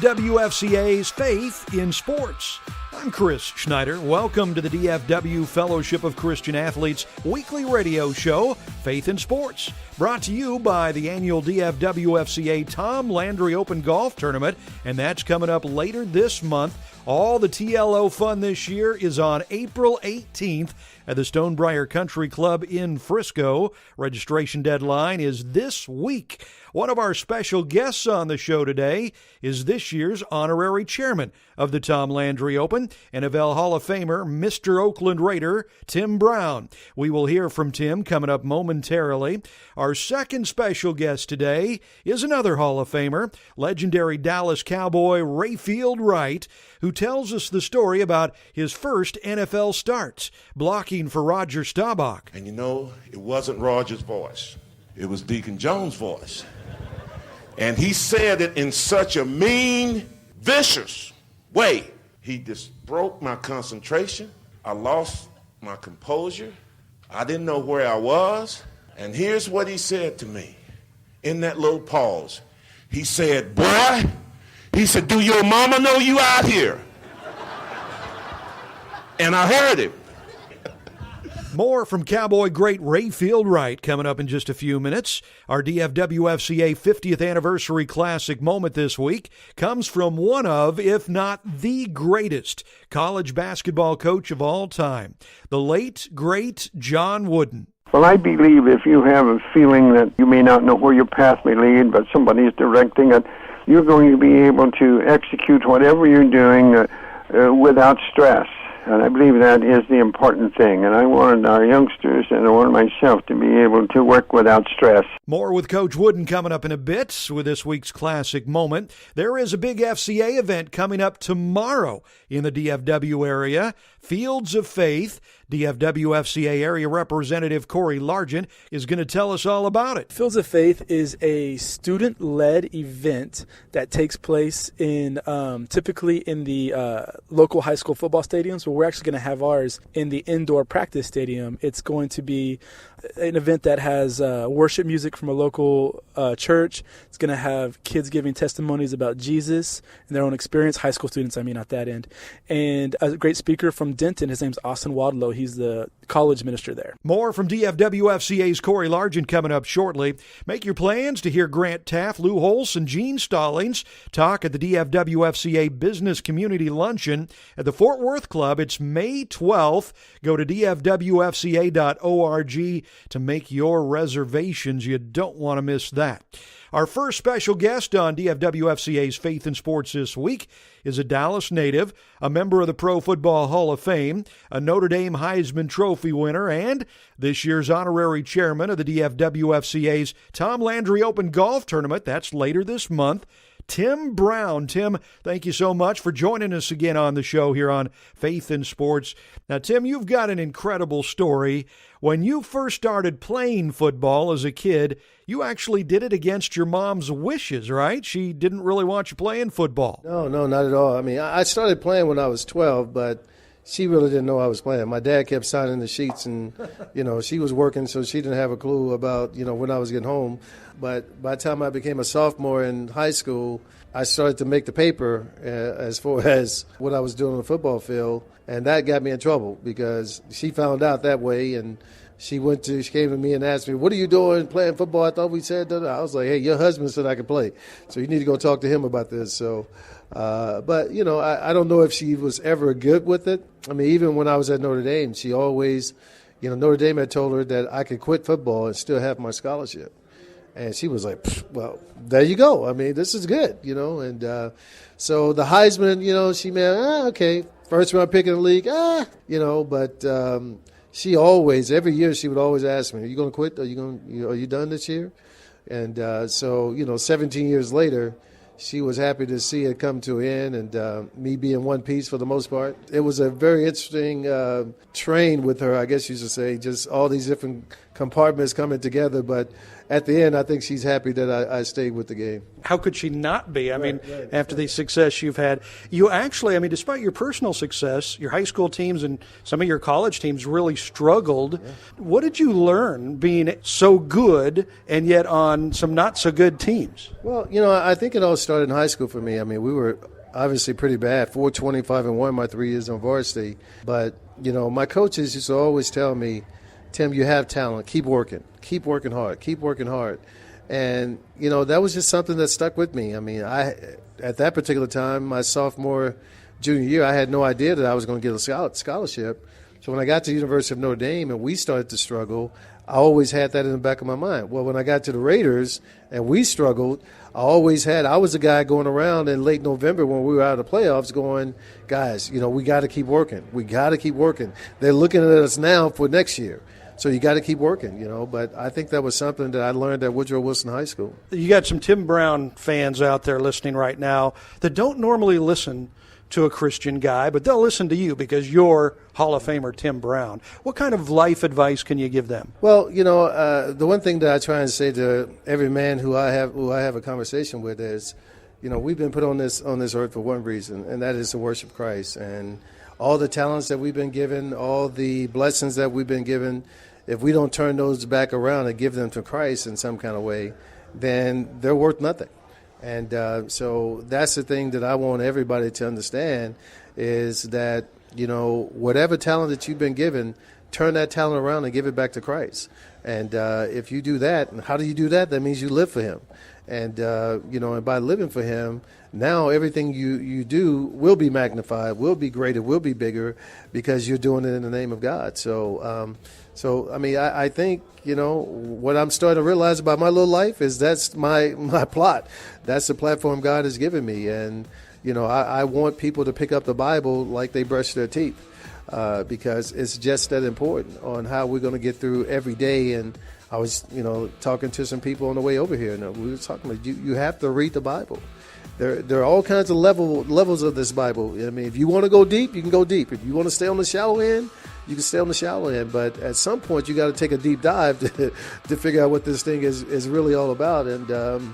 DFW FCA's Faith in Sports. I'm Chris Schneider. Welcome to the DFW Fellowship of Christian Athletes weekly radio show, Faith in Sports, brought to you by the annual DFW FCA Tom Landry Open Golf Tournament, and that's coming up later this month. All the TLO fun this year is on April 18th at the Stonebriar Country Club in Frisco. Registration deadline is this week. One of our special guests on the show today is this year's honorary chairman of the Tom Landry Open, NFL Hall of Famer, Mr. Oakland Raider, Tim Brown. We will hear from Tim coming up momentarily. Our second special guest today is another Hall of Famer, legendary Dallas Cowboy Rayfield Wright, who tells us the story about his first NFL starts, blocking for Roger Staubach. And you know, it wasn't Roger's voice. It was Deacon Jones' voice. And he said it in such a mean, vicious way. He just broke my concentration. I lost my composure. I didn't know where I was. And here's what he said to me in that little pause. He said, "Boy," he said, "do your mama know you out here?" And I heard him. More from Cowboy great Rayfield Wright coming up in just a few minutes. Our DFW FCA 50th Anniversary Classic moment this week comes from one of, if not the greatest, college basketball coach of all time, the late, great John Wooden. Well, I believe if you have a feeling that you may not know where your path may lead, but somebody is directing it, you're going to be able to execute whatever you're doing without stress. And I believe that is the important thing. And I wanted our youngsters and I wanted myself to be able to work without stress. More with Coach Wooden coming up in a bit with this week's classic moment. There is a big FCA event coming up tomorrow in the DFW area. Fields of Faith. DFW FCA area representative Corey Largent is going to tell us all about it. Fields of Faith is a student-led event that takes place in typically in the local high school football stadiums, but we're actually going to have ours in the indoor practice stadium. It's going to be an event that has worship music from a local church. It's going to have kids giving testimonies about Jesus and their own experience, high school students, I mean, at that end. And a great speaker from Denton, his name's Austin Wadlow. He's the college minister there. More from DFW FCA's Corey Largent coming up shortly. Make your plans to hear Grant Taft, Lou Holtz, and Gene Stallings talk at the DFW FCA Business Community Luncheon at the Fort Worth Club. It's May 12th. Go to dfwfca.org to make your reservations. You don't want to miss that. Our first special guest on DFW FCA's Faith in Sports this week is a Dallas native, a member of the Pro Football Hall of Fame, a Notre Dame Heisman Trophy winner, and this year's honorary chairman of the DFW FCA's Tom Landry Open Golf Tournament. That's later this month. Tim Brown. Tim, thank you so much for joining us again on the show here on Faith in Sports. Now, Tim, you've got an incredible story. When you first started playing football as a kid, you actually did it against your mom's wishes, right? She didn't really want you playing football. No, not at all. I mean, I started playing when I was 12, but she really didn't know I was playing. My dad kept signing the sheets, and, she was working, so she didn't have a clue about, when I was getting home. But by the time I became a sophomore in high school, I started to make the paper as far as what I was doing on the football field, and that got me in trouble because she found out that way, and she came to me and asked me, "What are you doing playing football? I thought we said that." I was like, "Hey, your husband said I could play, so you need to go talk to him about this." So, but I don't know if she was ever good with it. I mean, even when I was at Notre Dame, she always, Notre Dame had told her that I could quit football and still have my scholarship. And she was like, "Well, there you go. I mean, this is good, And so the Heisman, she meant, okay, first round pick in the league, But she always, every year, she would always ask me, "Are you going to quit? Are you done this year?" And so 17 years later, she was happy to see it come to an end, and me be in one piece for the most part. It was a very interesting train with her, I guess you should say, just all these different compartments coming together. But at the end, I think she's happy that I stayed with the game. How could she not be? I mean, right. after the success you've had, you actually, I mean, despite your personal success, your high school teams and some of your college teams really struggled. Yeah. What did you learn being so good and yet on some not so good teams? Well, I think it all started in high school for me. I mean, we were obviously pretty bad, 425-1 my 3 years on varsity. But, my coaches used to always tell me, Tim, you have talent. Keep working. Keep working hard. Keep working hard. And, that was just something that stuck with me. I mean, at that particular time, my sophomore, junior year, I had no idea that I was going to get a scholarship. So when I got to the University of Notre Dame and we started to struggle, I always had that in the back of my mind. Well, when I got to the Raiders and we struggled, I was the guy going around in late November when we were out of the playoffs going, guys, we got to keep working. We got to keep working. They're looking at us now for next year. So you got to keep working, But I think that was something that I learned at Woodrow Wilson High School. You got some Tim Brown fans out there listening right now that don't normally listen to a Christian guy, but they'll listen to you because you're Hall of Famer Tim Brown. What kind of life advice can you give them? Well, the one thing that I try and say to every man who I have a conversation with is, we've been put on this earth for one reason, and that is to worship Christ. And all the talents that we've been given, all the blessings that we've been given, if we don't turn those back around and give them to Christ in some kind of way, then they're worth nothing. And so that's the thing that I want everybody to understand is that, whatever talent that you've been given, turn that talent around and give it back to Christ. And if you do that, and how do you do that? That means you live for him. And, and by living for him, now everything you do will be magnified, will be greater, will be bigger because you're doing it in the name of God. So, I think, what I'm starting to realize about my little life is that's my plot. That's the platform God has given me. And, I want people to pick up the Bible like they brush their teeth because it's just that important on how we're going to get through every day. And I was, talking to some people on the way over here, and we were talking about you have to read the Bible. There are all kinds of levels of this Bible. I mean, if you want to go deep, you can go deep. If you want to stay on the shallow end, you can stay on the shallow end. But at some point, you got to take a deep dive to figure out what this thing is really all about. And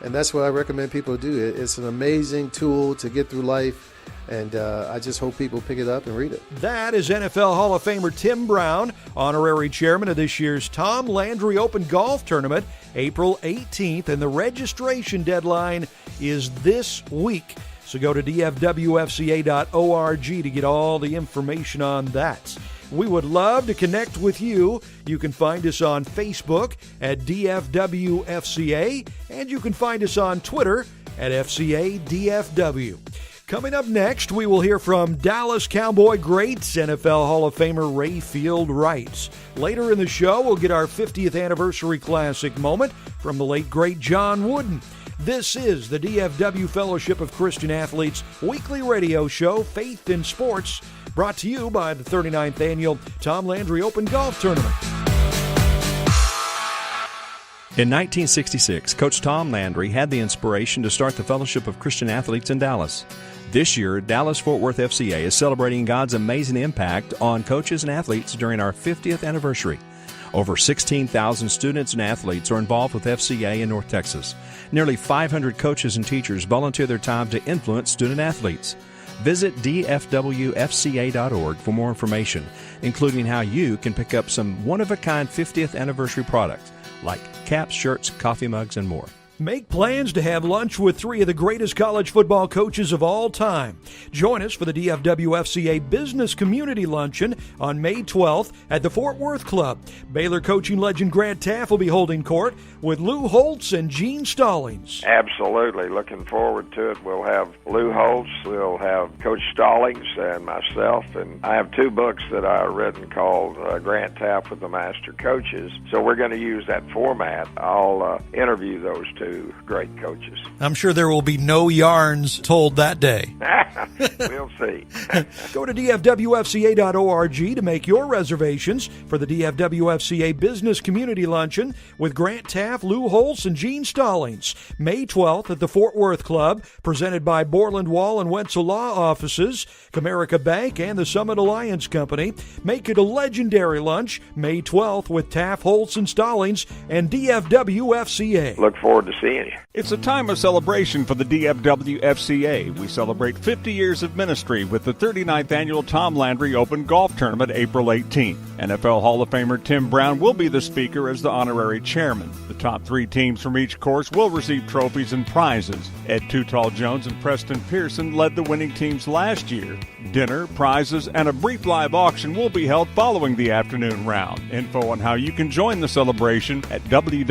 that's what I recommend people do. It's an amazing tool to get through life. And I just hope people pick it up and read it. That is NFL Hall of Famer Tim Brown, honorary chairman of this year's Tom Landry Open Golf Tournament, April 18th, and the registration deadline is this week. So go to dfwfca.org to get all the information on that. We would love to connect with you. You can find us on Facebook at DFW FCA, and you can find us on Twitter at FCA DFW. Coming up next, we will hear from Dallas Cowboy greats, NFL Hall of Famer Rayfield Wright. Later in the show, we'll get our 50th anniversary classic moment from the late, great John Wooden. This is the DFW Fellowship of Christian Athletes weekly radio show, Faith in Sports, brought to you by the 39th Annual Tom Landry Open Golf Tournament. In 1966, Coach Tom Landry had the inspiration to start the Fellowship of Christian Athletes in Dallas. This year, Dallas-Fort Worth FCA is celebrating God's amazing impact on coaches and athletes during our 50th anniversary. Over 16,000 students and athletes are involved with FCA in North Texas. Nearly 500 coaches and teachers volunteer their time to influence student athletes. Visit dfwfca.org for more information, including how you can pick up some one-of-a-kind 50th anniversary products like caps, shirts, coffee mugs, and more. Make plans to have lunch with three of the greatest college football coaches of all time. Join us for the DFW FCA Business Community Luncheon on May 12th at the Fort Worth Club. Baylor coaching legend Grant Taff will be holding court with Lou Holtz and Gene Stallings. Absolutely. Looking forward to it. We'll have Lou Holtz, we'll have Coach Stallings and myself, and I have two books that I've written called Grant Taff with the Master Coaches. So we're going to use that format. I'll interview those two two great coaches. I'm sure there will be no yarns told that day. We'll see. Go to dfwfca.org to make your reservations for the DFW FCA Business Community Luncheon with Grant Taft, Lou Holtz, and Gene Stallings. May 12th at the Fort Worth Club, presented by Borland Wall and Wetzel Law Offices, Comerica Bank, and the Summit Alliance Company. Make it a legendary lunch, May 12th with Taft, Holtz, and Stallings and DFW FCA. Look forward to seeing you. It's a time of celebration for the DFW FCA. We celebrate 50 years of ministry with the 39th annual Tom Landry Open Golf Tournament April 18th. NFL Hall of Famer Tim Brown will be the speaker as the honorary chairman. The top 3 teams from each course will receive trophies and prizes. Ed Too Tall Jones and Preston Pearson led the winning teams last year. Dinner, prizes, and a brief live auction will be held following the afternoon round. Info on how you can join the celebration at www.dfwfca.org.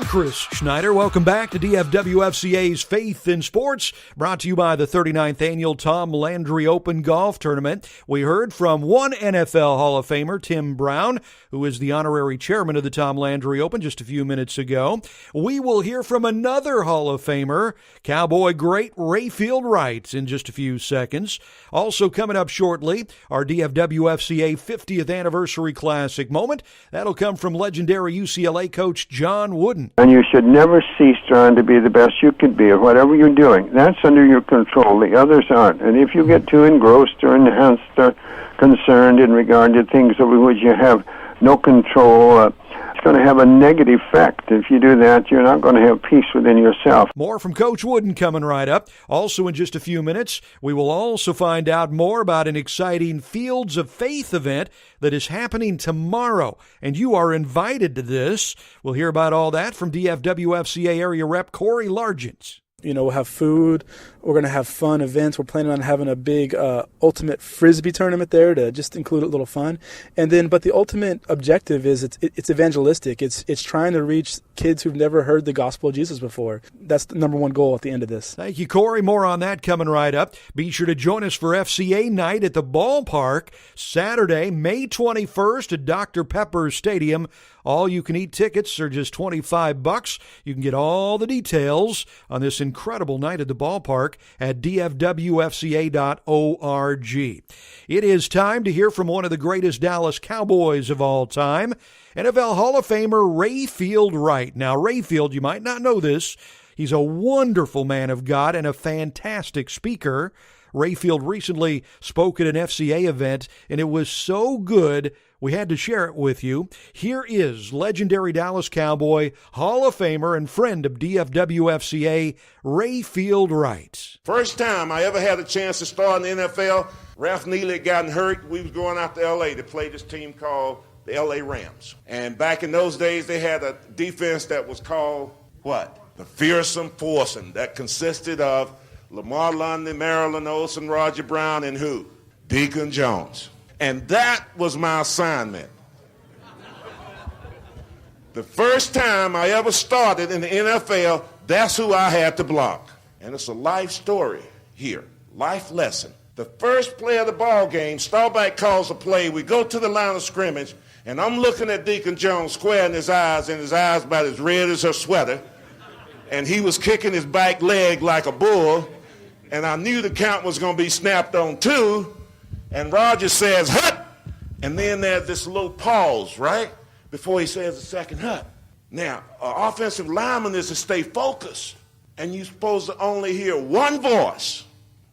Chris Schneider. Welcome back to DFW FCA's Faith in Sports, brought to you by the 39th Annual Tom Landry Open Golf Tournament. We heard from one NFL Hall of Famer, Tim Brown, who is the honorary chairman of the Tom Landry Open just a few minutes ago. We will hear from another Hall of Famer, Cowboy great Rayfield Wright, in just a few seconds. Also coming up shortly, our DFW FCA 50th Anniversary Classic moment. That'll come from legendary UCLA coach John Wooden. And you should never cease trying to be the best you could be at whatever you're doing. That's under your control. The others aren't. And if you get too engrossed or enhanced or concerned in regard to things over which you have no control, it's going to have a negative effect. If you do that, you're not going to have peace within yourself. More from Coach Wooden coming right up. Also in just a few minutes, we will also find out more about an exciting Fields of Faith event that is happening tomorrow, and you are invited to this. We'll hear about all that from DFW FCA area rep Corey Largent. We'll have food. We're going to have fun events. We're planning on having a big ultimate Frisbee tournament there to just include a little fun. And then, but the ultimate objective is it's evangelistic. It's trying to reach kids who've never heard the gospel of Jesus before. That's the number one goal at the end of this. Thank you, Corey. More on that coming right up. Be sure to join us for FCA night at the ballpark Saturday, May 21st at Dr. Pepper's Stadium. All-you-can-eat tickets are just $25. You can get all the details on this incredible night at the ballpark at dfwfca.org. It is time to hear from one of the greatest Dallas Cowboys of all time, NFL Hall of Famer Rayfield Wright. Now, Rayfield, you might not know this, he's a wonderful man of God and a fantastic speaker. Rayfield recently spoke at an FCA event, and it was so good we had to share it with you. Here is legendary Dallas Cowboy, Hall of Famer, and friend of DFW FCA, Rayfield Wright. First time I ever had a chance to start in the NFL, Ralph Neely had gotten hurt. We was going out to L.A. to play this team called the L.A. Rams. And back in those days, they had a defense that was called, what? The Fearsome Foursome, that consisted of Lamar London, Marilyn Olsen, Roger Brown, and who? Deacon Jones. And that was my assignment. The first time I ever started in the NFL, that's who I had to block. And it's a life story here, life lesson. The first play of the ball game, Staubach calls a play. We go to the line of scrimmage, and I'm looking at Deacon Jones square in his eyes, and his eyes about as red as her sweater. And he was kicking his back leg like a bull, and I knew the count was going to be snapped on 2. And Roger says, hut! And then there's this little pause, right? Before he says the second hut. Now, an offensive lineman is to stay focused. And you're supposed to only hear one voice.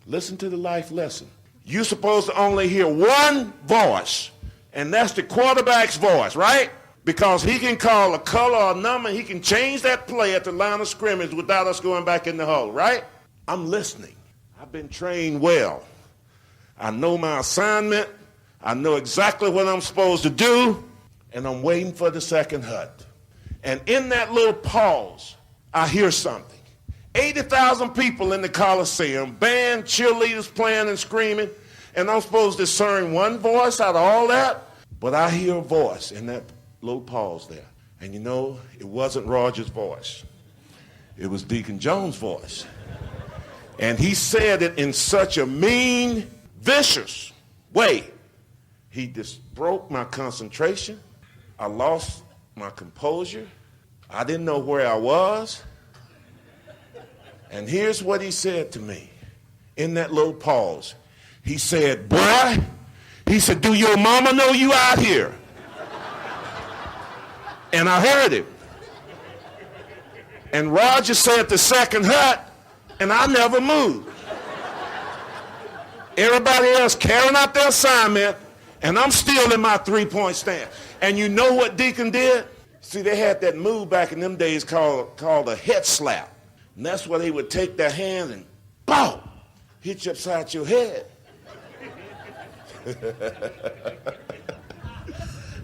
Listen to the life lesson. You're supposed to only hear one voice. And that's the quarterback's voice, right? Because he can call a color or a number. He can change that play at the line of scrimmage without us going back in the hole, right? I'm listening. I've been trained well. I know my assignment. I know exactly what I'm supposed to do. And I'm waiting for the second hut. And in that little pause, I hear something. 80,000 people in the Coliseum, band, cheerleaders playing and screaming. And I'm supposed to discern one voice out of all that. But I hear a voice in that little pause there. And you know, it wasn't Roger's voice. It was Deacon Jones' voice. And he said it in such a mean, vicious way. He just broke my concentration. I lost my composure. I didn't know where I was. And here's what he said to me in that little pause. He said, boy, he said, do your mama know you out here? And I heard him. And Roger said the second hut, and I never moved. Everybody else carrying out their assignment, and I'm still in my three-point stance. And you know what Deacon did? See, they had that move back in them days called a head slap. And that's where they would take their hands and, boom, hit you upside your head.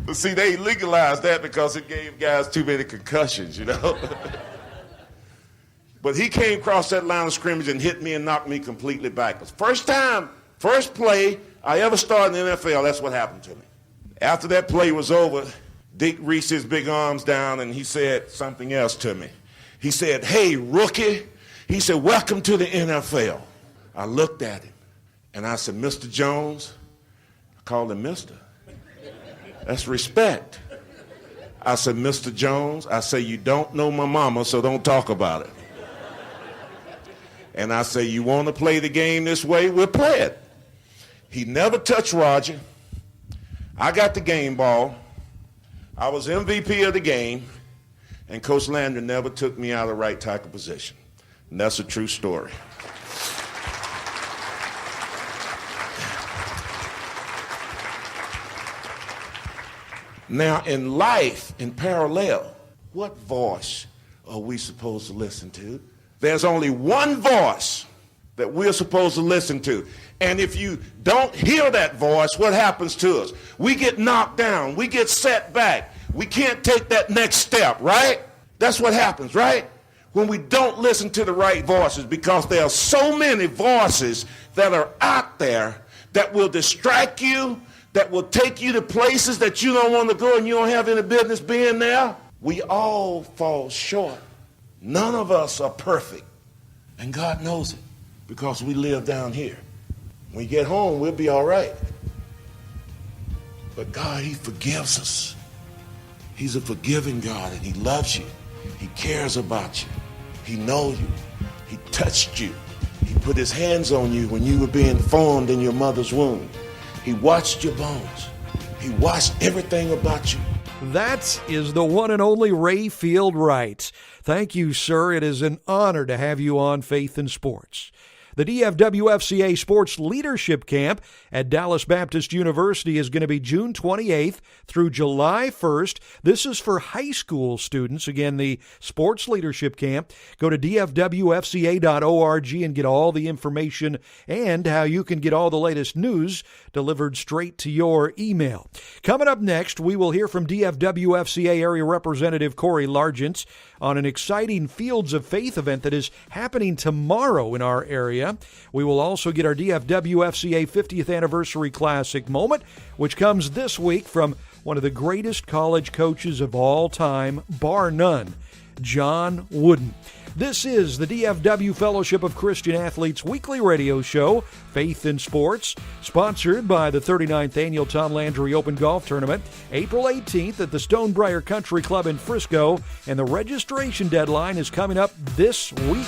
But see, they legalized that because it gave guys too many concussions, you know. But he came across that line of scrimmage and hit me and knocked me completely backwards. First play I ever started in the NFL, that's what happened to me. After that play was over, Dick reached his big arms down and he said something else to me. He said, hey, rookie. He said, welcome to the NFL. I looked at him and I said, Mr. Jones. I called him Mr. That's respect. I said, Mr. Jones, I say, you don't know my mama, so don't talk about it. And I say, you want to play the game this way? We'll play it. He never touched Roger. I got the game ball. I was MVP of the game. And Coach Landry never took me out of the right tackle position. And that's a true story. Now, in life, in parallel, what voice are we supposed to listen to? There's only one voice that we're supposed to listen to. And if you don't hear that voice, what happens to us? We get knocked down. We get set back. We can't take that next step, right? That's what happens, right? When we don't listen to the right voices, because there are so many voices that are out there that will distract you, that will take you to places that you don't want to go and you don't have any business being there. We all fall short. None of us are perfect. And God knows it because we live down here. When we get home, we'll be all right. But God, he forgives us. He's a forgiving God, and he loves you. He cares about you. He knows you. He touched you. He put his hands on you when you were being formed in your mother's womb. He watched your bones. He watched everything about you. That is the one and only Rayfield Wright. Thank you, sir. It is an honor to have you on Faith in Sports. The DFW FCA Sports Leadership Camp at Dallas Baptist University is going to be June 28th through July 1st. This is for high school students. Again, the Sports Leadership Camp. Go to dfwfca.org and get all the information and how you can get all the latest news delivered straight to your email. Coming up next, we will hear from DFW FCA Area Representative Corey Largent on an exciting Fields of Faith event that is happening tomorrow in our area. We will also get our DFW FCA 50th Anniversary Classic moment, which comes this week from one of the greatest college coaches of all time, bar none, John Wooden. This is the DFW Fellowship of Christian Athletes weekly radio show, Faith in Sports, sponsored by the 39th Annual Tom Landry Open Golf Tournament, April 18th at the Stonebriar Country Club in Frisco, and the registration deadline is coming up this week.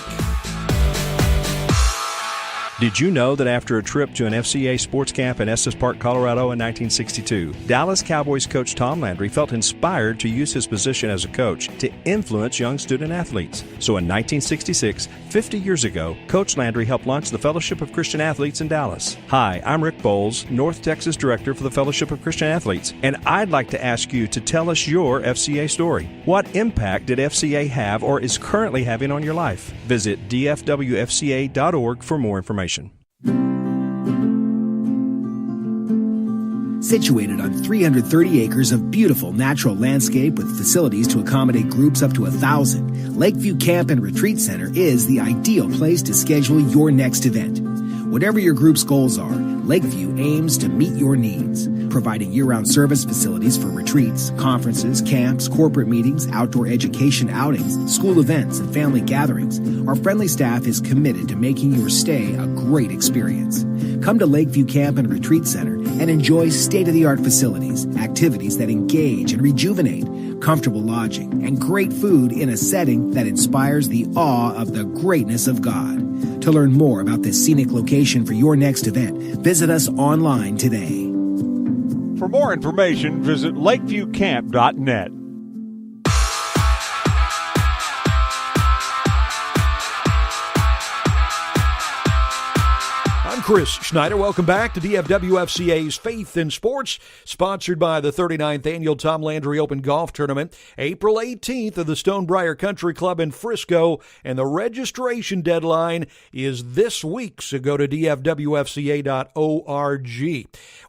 Did you know that after a trip to an FCA sports camp in Estes Park, Colorado in 1962, Dallas Cowboys coach Tom Landry felt inspired to use his position as a coach to influence young student athletes? So in 1966, 50 years ago, Coach Landry helped launch the Fellowship of Christian Athletes in Dallas. Hi, I'm Rick Bowles, North Texas Director for the Fellowship of Christian Athletes, and I'd like to ask you to tell us your FCA story. What impact did FCA have or is currently having on your life? Visit dfwfca.org for more information. Situated on 330 acres of beautiful natural landscape with facilities to accommodate groups up to 1,000, Lakeview Camp and Retreat Center is the ideal place to schedule your next event. Whatever your group's goals are, Lakeview aims to meet your needs, providing year-round service facilities for retreats, conferences, camps, corporate meetings, outdoor education outings, school events, and family gatherings. Our friendly staff is committed to making your stay a great experience. Come to Lakeview Camp and Retreat Center and enjoy state-of-the-art facilities, activities that engage and rejuvenate, comfortable lodging, and great food in a setting that inspires the awe of the greatness of God. To learn more about this scenic location for your next event, visit us online today. For more information, visit lakeviewcamp.net. Chris Schneider, welcome back to DFW FCA's Faith in Sports, sponsored by the 39th Annual Tom Landry Open Golf Tournament, April 18th at the Stonebriar Country Club in Frisco, and the registration deadline is this week, so go to dfwfca.org.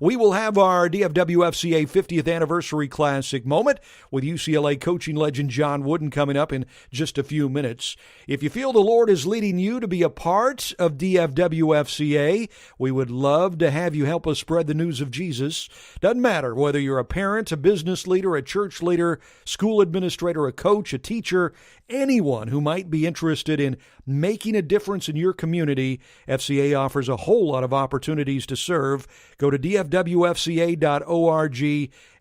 We will have our DFW FCA 50th Anniversary Classic moment with UCLA coaching legend John Wooden coming up in just a few minutes. If you feel the Lord is leading you to be a part of DFW FCA, we would love to have you help us spread the news of Jesus. Doesn't matter whether you're a parent, a business leader, a church leader, school administrator, a coach, a teacher, anyone who might be interested in making a difference in your community. FCA offers a whole lot of opportunities to serve. Go to dfwfca.org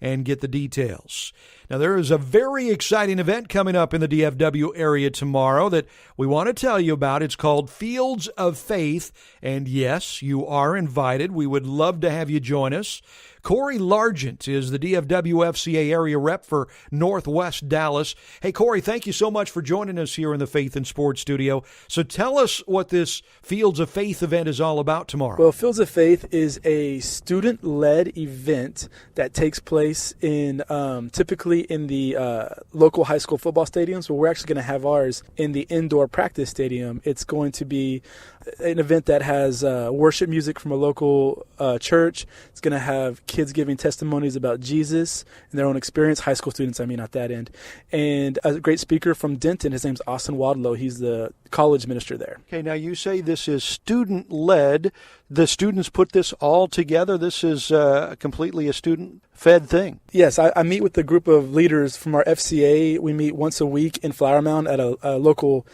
and get the details. Now, there is a very exciting event coming up in the DFW area tomorrow that we want to tell you about. It's called Fields of Faith, and yes, you are invited. We would love to have you join us. Corey Largent is the DFW FCA area rep for Northwest Dallas. Hey, Corey, thank you so much for joining us here in the Faith in Sports studio. So tell us what this Fields of Faith event is all about tomorrow. Well, Fields of Faith is a student-led event that takes place in typically in the local high school football stadiums, but we're actually going to have ours in the indoor practice stadium. It's going to be an event that has worship music from a local church. It's going to have kids giving testimonies about Jesus and their own experience, high school students, not that end. And a great speaker from Denton, his name's Austin Wadlow. He's the college minister there. Okay, now you say this is student-led. The students put this all together. This is completely a student-fed thing. Yes, I meet with a group of leaders from our FCA. We meet once a week in Flower Mound at a local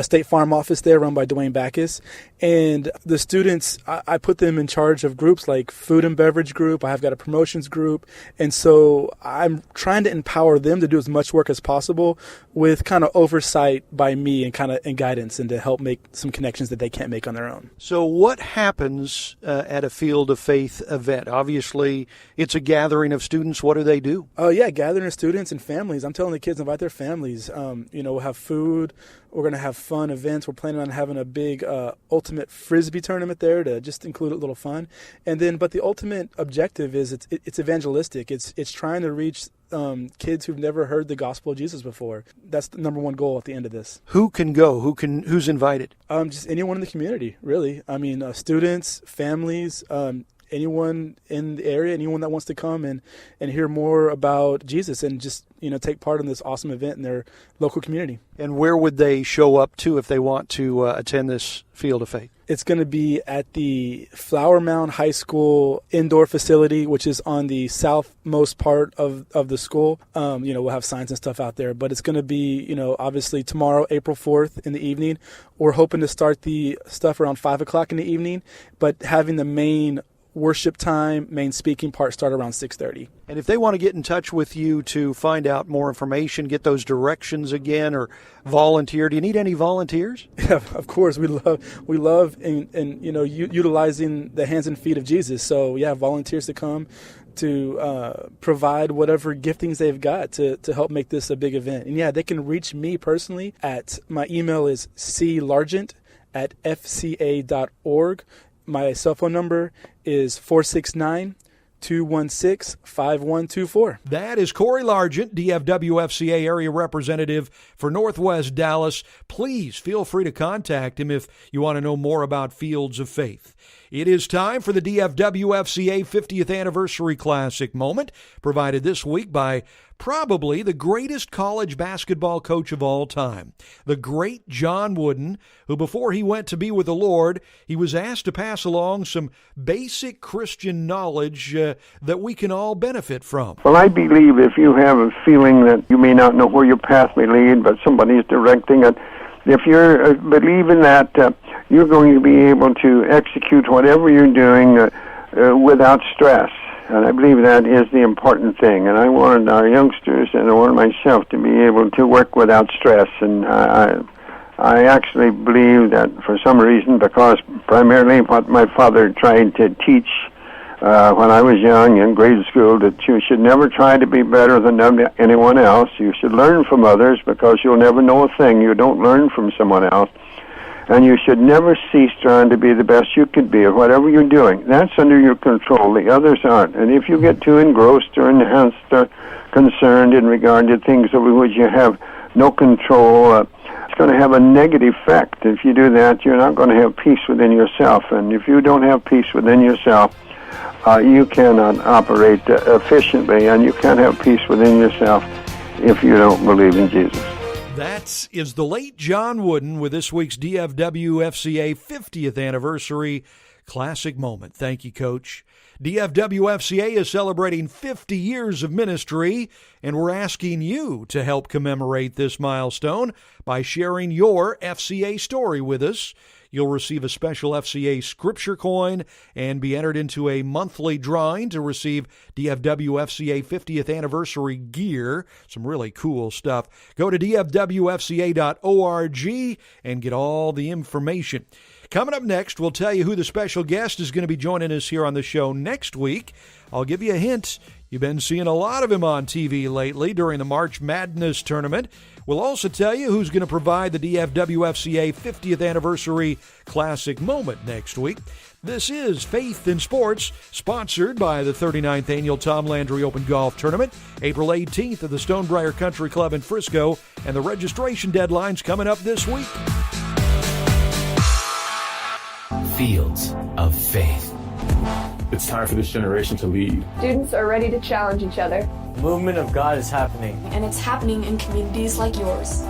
State Farm office there run by Dwayne Backus. And the students, I put them in charge of groups like food and beverage group. I have got a promotions group. And so I'm trying to empower them to do as much work as possible with kind of oversight by me and guidance, and to help make some connections that they can't make on their own. So what happens at a Field of Faith event? Obviously, it's a gathering of students. What do they do? Oh, yeah, gathering of students and families. I'm telling the kids, invite their families. We'll have food. We're going to have fun events. We're planning on having a big ultimate Frisbee tournament there to just include a little fun. But the ultimate objective is it's evangelistic. It's trying to reach kids who've never heard the gospel of Jesus before. That's the number one goal at the end of this. Who can go? Who's invited? Just anyone in the community, really. Students, families, anyone in the area, anyone that wants to come and hear more about Jesus and just, take part in this awesome event in their local community. And where would they show up to if they want to attend this Field of Faith? It's going to be at the Flower Mound High School indoor facility, which is on the southmost part of the school. We'll have signs and stuff out there, but it's going to be, obviously tomorrow, April 4th in the evening. We're hoping to start the stuff around 5 o'clock in the evening, but having the main worship time, main speaking part start around 6:30. And if they want to get in touch with you to find out more information, get those directions again, or volunteer, do you need any volunteers? Yeah, of course. We love utilizing the hands and feet of Jesus. So yeah, volunteers to come to provide whatever giftings they've got to help make this a big event. And yeah, they can reach me personally at, my email is clargent@fca.org. My cell phone number is 469-216-5124. That is Corey Largent, DFW FCA area representative for Northwest Dallas. Please feel free to contact him if you want to know more about Fields of Faith. It is time for the DFW FCA 50th Anniversary Classic moment, provided this week by probably the greatest college basketball coach of all time, the great John Wooden, who before he went to be with the Lord, he was asked to pass along some basic Christian knowledge that we can all benefit from. Well, I believe if you have a feeling that you may not know where your path may lead, but somebody's directing it, if you're believing that you're going to be able to execute whatever you're doing without stress. And I believe that is the important thing. And I wanted our youngsters and I wanted myself to be able to work without stress. And I actually believe that for some reason, because primarily what my father tried to teach when I was young in grade school, that you should never try to be better than anyone else. You should learn from others because you'll never know a thing you don't learn from someone else. And you should never cease trying to be the best you can be or whatever you're doing. That's under your control. The others aren't. And if you get too engrossed or enhanced or concerned in regard to things over which you have no control, it's going to have a negative effect. If you do that, you're not going to have peace within yourself. And if you don't have peace within yourself, you cannot operate efficiently, and you can't have peace within yourself if you don't believe in Jesus. That is the late John Wooden with this week's DFW FCA 50th anniversary classic moment. Thank you, Coach. DFW FCA is celebrating 50 years of ministry, and we're asking you to help commemorate this milestone by sharing your FCA story with us. You'll receive a special FCA scripture coin and be entered into a monthly drawing to receive DFW FCA 50th anniversary gear. Some really cool stuff. Go to dfwfca.org and get all the information. Coming up next, we'll tell you who the special guest is going to be joining us here on the show next week. I'll give you a hint. You've been seeing a lot of him on TV lately during the March Madness tournament. We'll also tell you who's going to provide the DFW FCA 50th anniversary classic moment next week. This is Faith in Sports, sponsored by the 39th Annual Tom Landry Open Golf Tournament, April 18th at the Stonebriar Country Club in Frisco, and the registration deadline's coming up this week. Fields of Faith. It's time for this generation to lead. Students are ready to challenge each other. The movement of God is happening. And it's happening in communities like yours.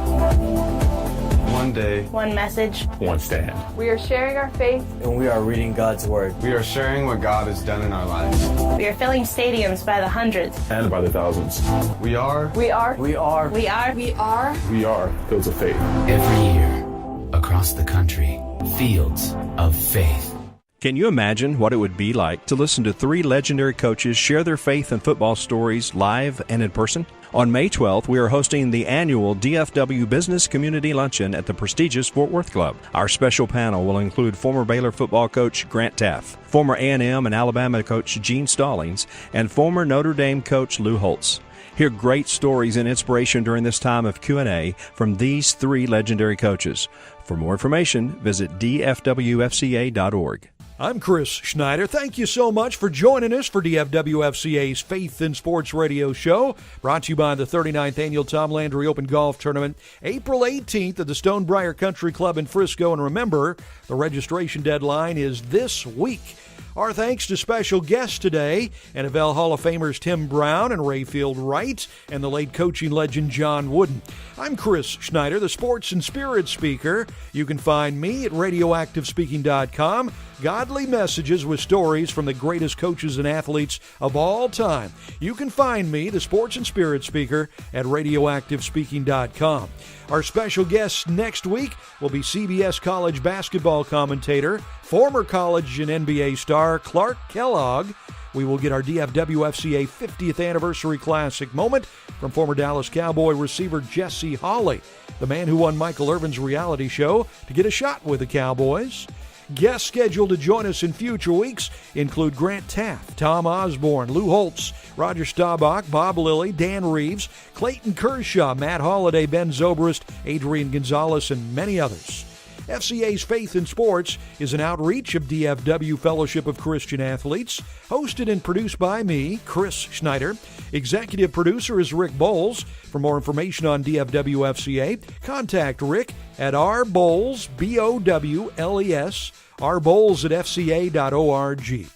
One day. One message. One stand. We are sharing our faith. And we are reading God's Word. We are sharing what God has done in our lives. We are filling stadiums by the hundreds. And by the thousands. We are. We are. We are. We are. We are. We are Fields of Faith. Every year, across the country, Fields of Faith. Can you imagine what it would be like to listen to three legendary coaches share their faith and football stories live and in person? On May 12th, we are hosting the annual DFW Business Community Luncheon at the prestigious Fort Worth Club. Our special panel will include former Baylor football coach Grant Teff, former A&M and Alabama coach Gene Stallings, and former Notre Dame coach Lou Holtz. Hear great stories and inspiration during this time of Q&A from these three legendary coaches. For more information, visit dfwfca.org. I'm Chris Schneider. Thank you so much for joining us for DFW FCA's Faith in Sports radio show, brought to you by the 39th Annual Tom Landry Open Golf Tournament, April 18th at the Stonebriar Country Club in Frisco. And remember, the registration deadline is this week. Our thanks to special guests today, NFL Hall of Famers Tim Brown and Rayfield Wright, and the late coaching legend John Wooden. I'm Chris Schneider, the Sports and Spirit Speaker. You can find me at radioactivespeaking.com. Godly messages with stories from the greatest coaches and athletes of all time. You can find me, the Sports and Spirit Speaker, at radioactivespeaking.com. Our special guest next week will be CBS college basketball commentator, former college and NBA star Clark Kellogg. We will get our DFW FCA 50th anniversary classic moment from former Dallas Cowboy receiver Jesse Hawley, the man who won Michael Irvin's reality show to get a shot with the Cowboys. Guests scheduled to join us in future weeks include Grant Teff, Tom Osborne, Lou Holtz, Roger Staubach, Bob Lilly, Dan Reeves, Clayton Kershaw, Matt Holliday, Ben Zobrist, Adrian Gonzalez, and many others. FCA's Faith in Sports is an outreach of DFW Fellowship of Christian Athletes, hosted and produced by me, Chris Schneider. Executive producer is Rick Bowles. For more information on DFW FCA, contact Rick at rbowles, B-O-W-L-E-S, rbowles@fca.org.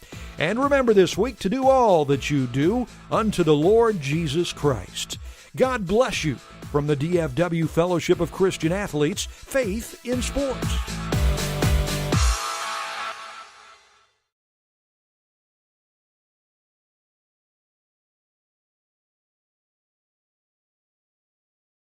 And remember this week to do all that you do unto the Lord Jesus Christ. God bless you from the DFW Fellowship of Christian Athletes, Faith in Sports.